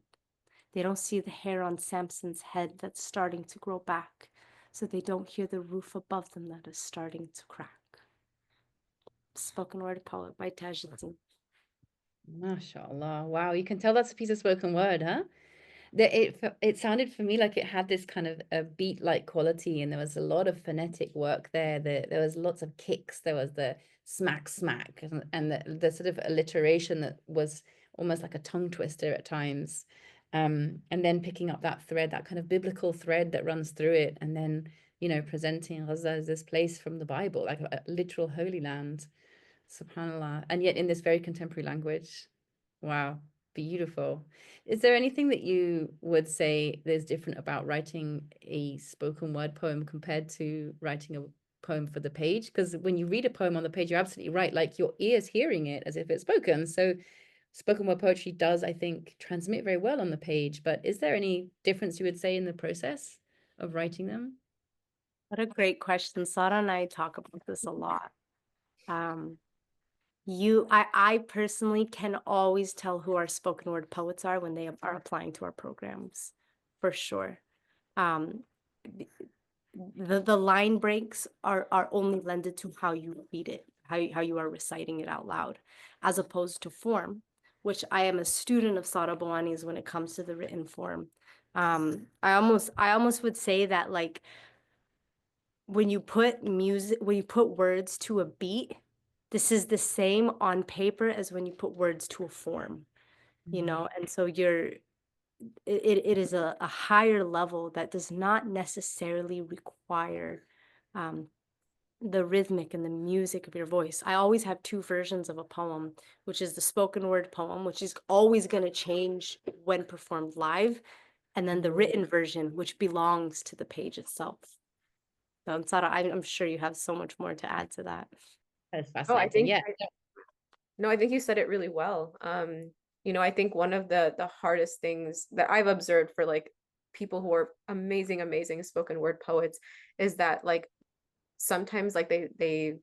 They don't see the hair on Samson's head that's starting to grow back, so they don't hear the roof above them that is starting to crack. Spoken word poet by Tajuddin. MashaAllah. Wow, you can tell that's a piece of spoken word, huh? It sounded for me like it had this kind of a beat-like quality, and there was a lot of phonetic work there. There was lots of kicks. There was the smack, smack, and the sort of alliteration that was almost like a tongue twister at times. And then picking up that thread, that kind of biblical thread that runs through it, and then, presenting Gaza as this place from the Bible, like a literal holy land. SubhanAllah. And yet in this very contemporary language. Wow, beautiful. Is there anything that you would say there's different about writing a spoken word poem compared to writing a poem for the page? Because when you read a poem on the page, you're absolutely right. Like your ear's hearing it as if it's spoken. So spoken word poetry does, I think, transmit very well on the page. But is there any difference you would say in the process of writing them? What a great question. Sara and I talk about this a lot. I personally can always tell who our spoken word poets are when they are applying to our programs, for sure. The line breaks are only lended to how you read it, how you are reciting it out loud, as opposed to form, which I am a student of Sara Bawany's when it comes to the written form. I almost would say that, like, when you put words to a beat, this is the same on paper as when you put words to a form, and so it is a higher level that does not necessarily require the rhythmic and the music of your voice. I always have two versions of a poem, which is the spoken word poem, which is always going to change when performed live, and then the written version, which belongs to the page itself. So, Sara, I'm sure you have so much more to add to that. That's fascinating. I think you said it really well. I think one of the hardest things that I've observed for like people who are amazing spoken word poets is that, like, sometimes like they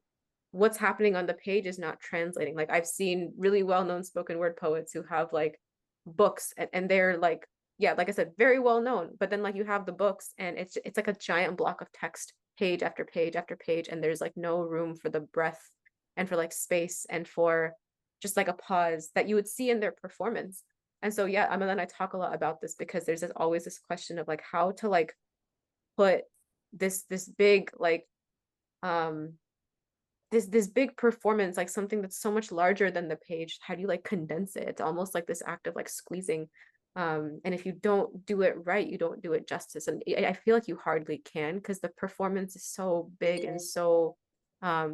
what's happening on the page is not translating. Like, I've seen really well-known spoken word poets who have like books and they're like, yeah, like I said, very well known, but then like you have the books and it's like a giant block of text, page after page after page, and there's like no room for the breath and for like space and for just like a pause that you would see in their performance. And so yeah, Amal and I talk a lot about this because there's always this question of like how to like put this big like this big performance, like something that's so much larger than the page. How do you like condense it? It's almost like this act of like squeezing. And if you don't do it right, you don't do it justice. And I feel like you hardly can, because the performance is so big and so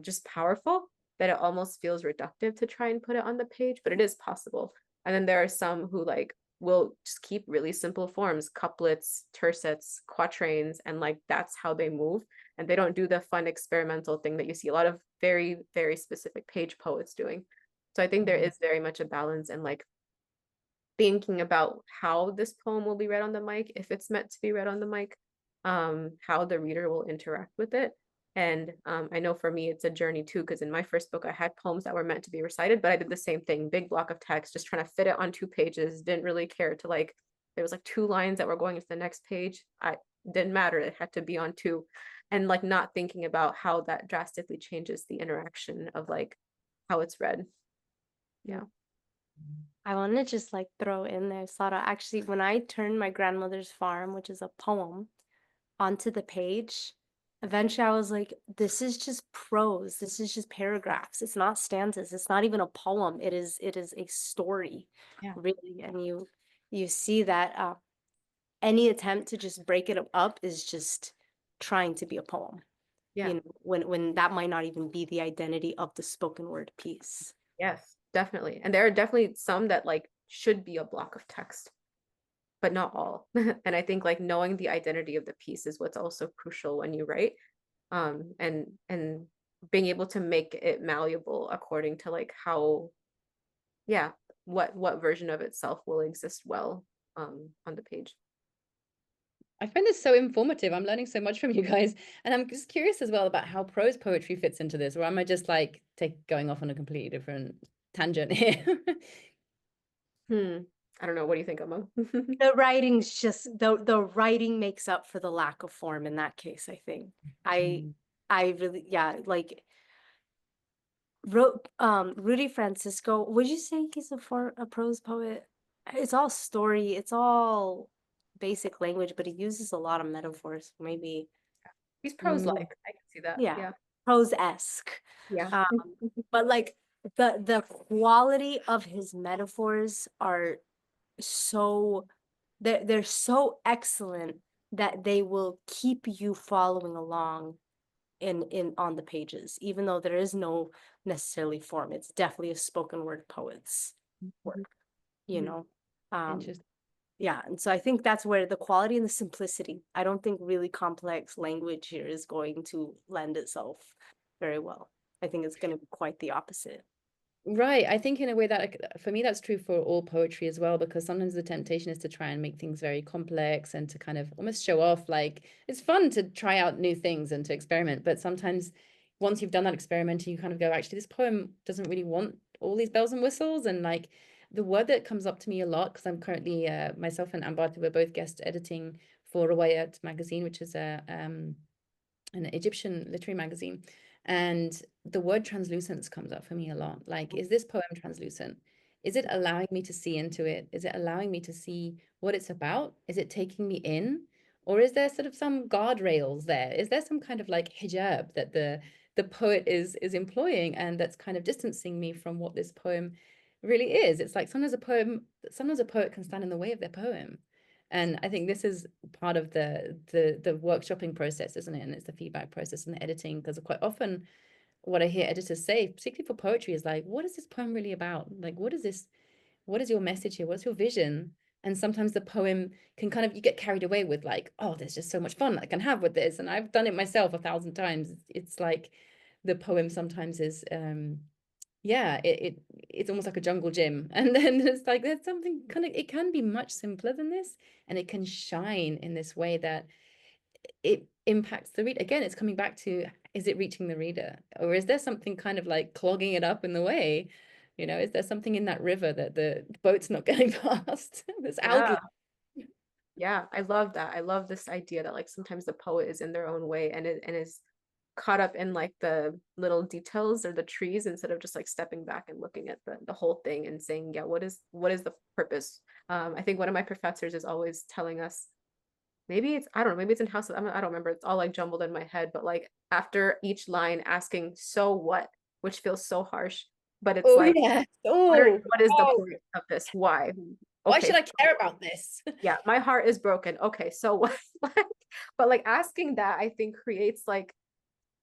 just powerful that it almost feels reductive to try and put it on the page, but it is possible. And then there are some who like will just keep really simple forms, couplets, tercets, quatrains, and like that's how they move. And they don't do the fun experimental thing that you see a lot of very, very specific page poets doing. So I think there is very much a balance in like thinking about how this poem will be read on the mic, if it's meant to be read on the mic, how the reader will interact with it. And I know for me, it's a journey too, because in my first book, I had poems that were meant to be recited, but I did the same thing, big block of text, just trying to fit it on 2 pages, didn't really care to like, there was like 2 lines that were going into the next page. I didn't matter, it had to be on 2. and like not thinking about how that drastically changes the interaction of like how it's read. Yeah. I want to just like throw in there, Sara. Actually, when I turned My Grandmother's Farm, which is a poem, onto the page, eventually I was like, this is just prose. This is just paragraphs. It's not stanzas. It's not even a poem. It is a story, Yeah. really. And you see that any attempt to just break it up is just trying to be a poem. Yeah. You know, when that might not even be the identity of the spoken word piece. Yes, definitely. And there are definitely some that like should be a block of text, but not all. And I think like knowing the identity of the piece is what's also crucial when you write. And being able to make it malleable according to like how, yeah, what version of itself will exist well on the page. I find this so informative. I'm learning so much from you guys. And I'm just curious as well about how prose poetry fits into this, or am I just like going off on a completely different tangent here? I don't know. What do you think, Emma? The writing's just the writing makes up for the lack of form in that case, I think. I really, yeah, like wrote Rudy Francisco, would you say he's a prose poet? It's all story, it's all basic language, but he uses a lot of metaphors, maybe. He's prose-like. I can see that. Yeah, Yeah. prose-esque. Yeah. But like the quality of his metaphors are so they're so excellent that they will keep you following along in on the pages, even though there is no necessarily form. It's definitely a spoken word poet's work, you know. Interesting. Yeah, and so I think that's where the quality and the simplicity, I don't think really complex language here is going to lend itself very well. I think it's going to be quite the opposite. Right. I think in a way that for me, that's true for all poetry as well, because sometimes the temptation is to try and make things very complex and to kind of almost show off. Like it's fun to try out new things and to experiment. But sometimes once you've done that experiment, you kind of go, actually, this poem doesn't really want all these bells and whistles. And like the word that comes up to me a lot, because I'm currently myself and Ambarti, we're both guest editing for Rawayat magazine, which is an Egyptian literary magazine. And the word translucence comes up for me a lot. Like, is this poem translucent? Is it allowing me to see into it? Is it allowing me to see what it's about? Is it taking me in? Or is there sort of some guardrails there? Is there some kind of like hijab that the poet is employing and that's kind of distancing me from what this poem really is? It's like sometimes a poet can stand in the way of their poem. And I think this is part of the workshopping process, isn't it? And it's the feedback process and the editing, because quite often what I hear editors say, particularly for poetry, is like, what is this poem really about? Like, what is your message here? What's your vision? And sometimes the poem can kind of, you get carried away with like, oh, there's just so much fun I can have with this. And I've done it myself 1,000 times. It's like the poem sometimes is yeah, it's almost like a jungle gym. And then it's like there's something kind of, it can be much simpler than this, and it can shine in this way that it impacts the reader. Again, it's coming back to, is it reaching the reader, or is there something kind of like clogging it up in the way? You know, is there something in that river that the boat's not going past? There's algae. Yeah, I love that. I love this idea that like sometimes the poet is in their own way and is caught up in like the little details or the trees instead of just like stepping back and looking at the whole thing and saying, yeah, what is the purpose? I think one of my professors is always telling us, maybe it's, I don't know, maybe it's in House of, I don't remember, it's all like jumbled in my head, but like after each line asking, so what, which feels so harsh, but it's Oh like, yeah. what is the point of this? Why? Why Okay, should I care about this? yeah, my heart is broken. Okay, so what? But like asking that, I think creates like,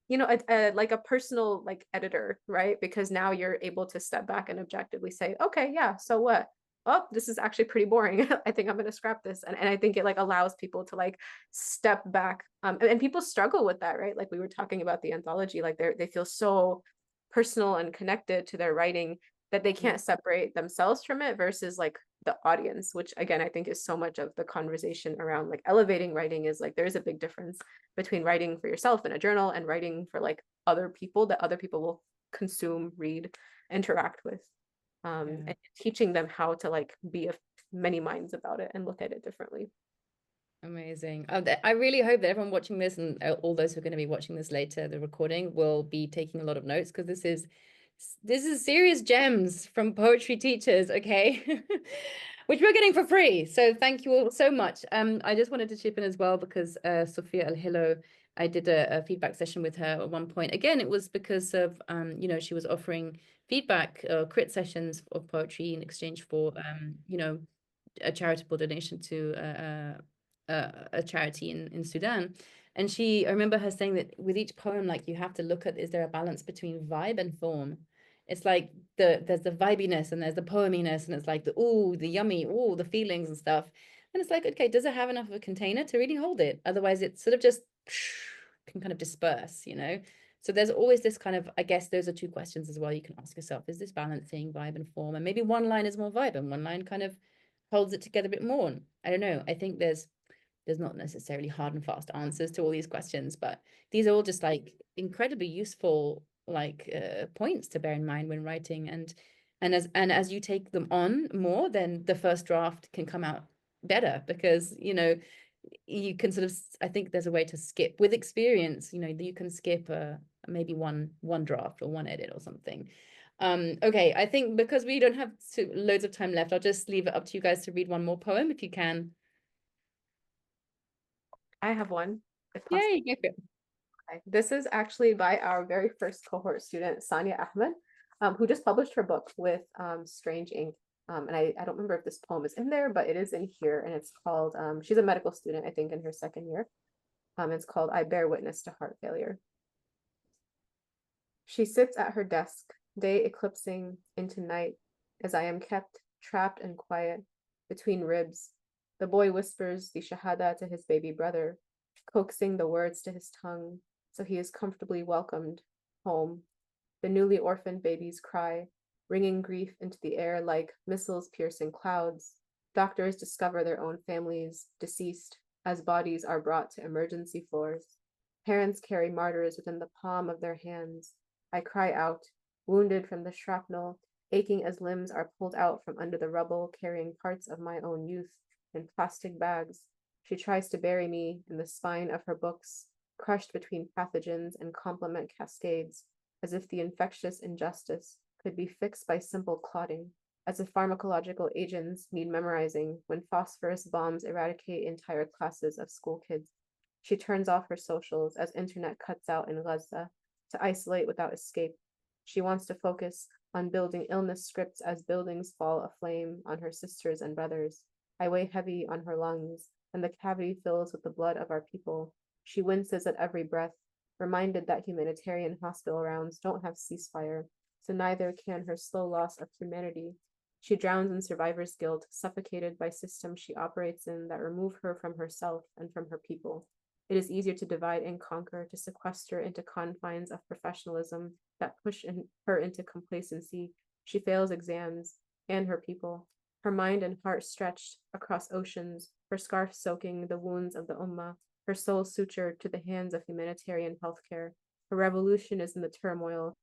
you know, like a personal like editor, right? Because now you're able to step back and objectively say, okay, yeah, so what? Oh, this is actually pretty boring. I think I'm gonna scrap this. And I think it like allows people to like step back. And people struggle with that, right? Like we were talking about the anthology, like they feel so personal and connected to their writing that they can't separate themselves from it versus like the audience, which again, I think is so much of the conversation around like elevating writing is like, there's a big difference between writing for yourself in a journal and writing for like other people that other people will consume, read, interact with, and teaching them how to like be of many minds about it and look at it differently. Amazing. I really hope that everyone watching this and all those who are going to be watching this later, the recording, will be taking a lot of notes, because this is serious gems from poetry teachers, okay? Which we're getting for free. So thank you all so much. I just wanted to chip in as well, because Sophia El-Hilo, I did a feedback session with her at one point. Again, it was because of you know, she was offering feedback crit sessions of poetry in exchange for you know, a charitable donation to a charity in Sudan. And I remember her saying that with each poem, like, you have to look at, is there a balance between vibe and form? It's like there's the vibiness and there's the poeminess, and it's like the yummy, the feelings and stuff. And it's like, okay, does it have enough of a container to really hold it? Otherwise, it sort of just can kind of disperse, you know? So there's always this kind of, I guess those are two questions as well you can ask yourself. Is this balancing vibe and form? And maybe one line is more vibe and one line kind of holds it together a bit more. I don't know. I think there's not necessarily hard and fast answers to all these questions, but these are all just like incredibly useful like points to bear in mind when writing. And as you take them on more, then the first draft can come out better, because you know, you can sort of, I think there's a way to skip with experience, you know, you can skip maybe one draft or one edit or something. Okay, I think because we don't have loads of time left, I'll just leave it up to you guys to read one more poem if you can. I have one, if Yeah, possible. you go for it. Okay. This is actually by our very first cohort student, Sania Ahmed, who just published her book with Strange Ink. And I don't remember if this poem is in there, but it is in here, and it's called, she's a medical student, I think, in her second year. It's called I Bear Witness to Heart Failure. She sits at her desk, day eclipsing into night, as I am kept trapped and quiet between ribs. The boy whispers the Shahada to his baby brother, coaxing the words to his tongue, so he is comfortably welcomed home. The newly orphaned babies cry, ringing grief into the air like missiles piercing clouds. Doctors discover their own families deceased as bodies are brought to emergency floors. Parents carry martyrs within the palm of their hands. I cry out, wounded from the shrapnel, aching as limbs are pulled out from under the rubble, carrying parts of my own youth in plastic bags. She tries to bury me in the spine of her books, crushed between pathogens and complement cascades, as if the infectious injustice could be fixed by simple clotting, as if pharmacological agents need memorizing when phosphorus bombs eradicate entire classes of school kids. She turns off her socials as internet cuts out in Gaza, to isolate without escape. She wants to focus on building illness scripts as buildings fall aflame on her sisters and brothers. I weigh heavy on her lungs, and the cavity fills with the blood of our people. She winces at every breath, reminded that humanitarian hospital rounds don't have ceasefire, so neither can her slow loss of humanity. She drowns in survivor's guilt, suffocated by systems she operates in that remove her from herself and from her people. It is easier to divide and conquer, to sequester into confines of professionalism that push her into complacency. She fails exams and her people, her mind and heart stretched across oceans, her scarf soaking the wounds of the Ummah, her soul sutured to the hands of humanitarian healthcare. Her revolution is in the turmoil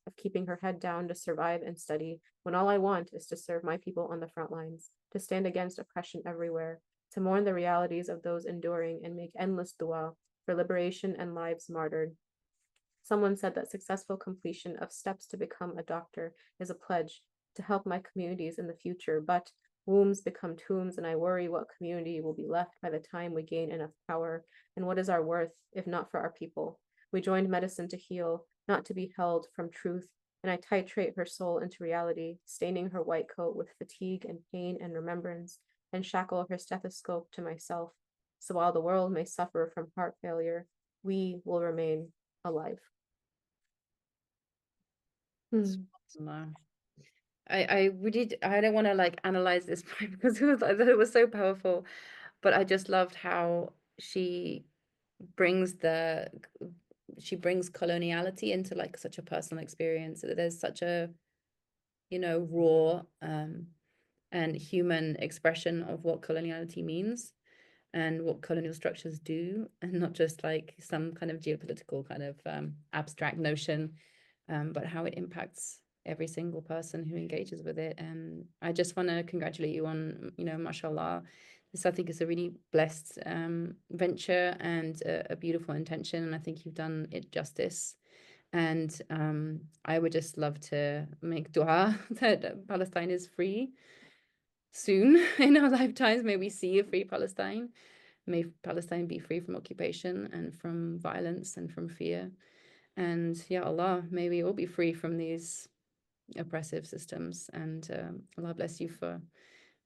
of keeping her head down to survive and study, when all I want is to serve my people on the front lines, to stand against oppression everywhere, to mourn the realities of those enduring and make endless dua for liberation and lives martyred. Someone said that successful completion of steps to become a doctor is a pledge to help my communities in the future, but wombs become tombs, and I worry what community will be left by the time we gain enough power, and what is our worth if not for our people. We joined medicine to heal, not to be held from truth, and I titrate her soul into reality, staining her white coat with fatigue and pain and remembrance, and shackle her stethoscope to myself. So while the world may suffer from heart failure, we will remain alive. No. I really I don't want to like analyze this poem because I thought it was so powerful, but I just loved how brings the she brings coloniality into like such a personal experience. There's such a, you know, raw and human expression of what coloniality means and what colonial structures do, and not just like some kind of geopolitical kind of abstract notion, but how it impacts every single person who engages with it. And I just want to congratulate you on, you know, mashallah, this, I think, is a really blessed venture and a beautiful intention. And I think you've done it justice. And I would just love to make dua that Palestine is free soon in our lifetimes. May we see a free Palestine. May Palestine be free from occupation and from violence and from fear. And ya Allah, may we all be free from these oppressive systems. And Allah bless you for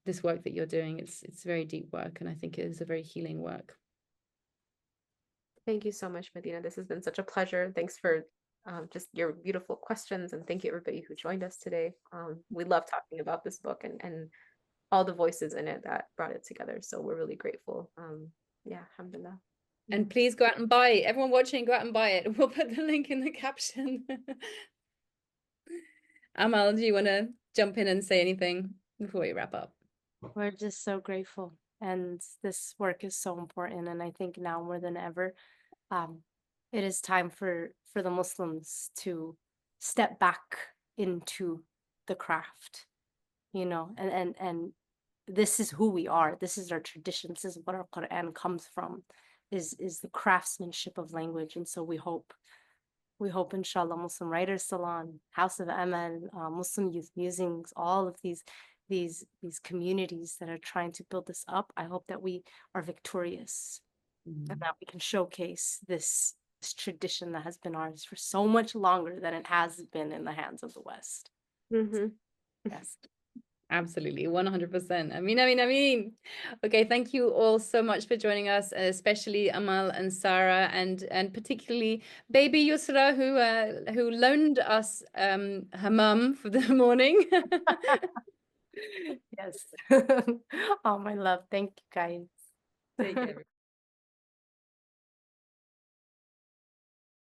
this work that you're doing. It's very deep work, and I think it is a very healing work. Thank you so much, Medina. This has been such a pleasure. Thanks for just your beautiful questions, and thank you everybody who joined us today. We love talking about this book and all the voices in it that brought it together. So we're really grateful. Yeah, alhamdulillah. And please go out and buy it. Everyone watching, go out and buy it. We'll put the link in the caption. Amal, do you want to jump in and say anything before we wrap up? We're just so grateful, and this work is so important. And I think now more than ever, it is time for the Muslims to step back into the craft, you know, and this is who we are. This is our tradition. This is what our Quran comes from, is the craftsmanship of language. And so we hope, inshallah, Muslim Writers Salon, House of Amal, Muslim Youth Musings, all of these communities that are trying to build this up. I hope that we are victorious and that we can showcase this tradition that has been ours for so much longer than it has been in the hands of the West. Yes, absolutely, 100%. I mean. Okay, thank you all so much for joining us, especially Amal and Sara, and particularly baby Yusra, who loaned us her mum for the morning. Yes. Oh, my love. Thank you, guys. Take care.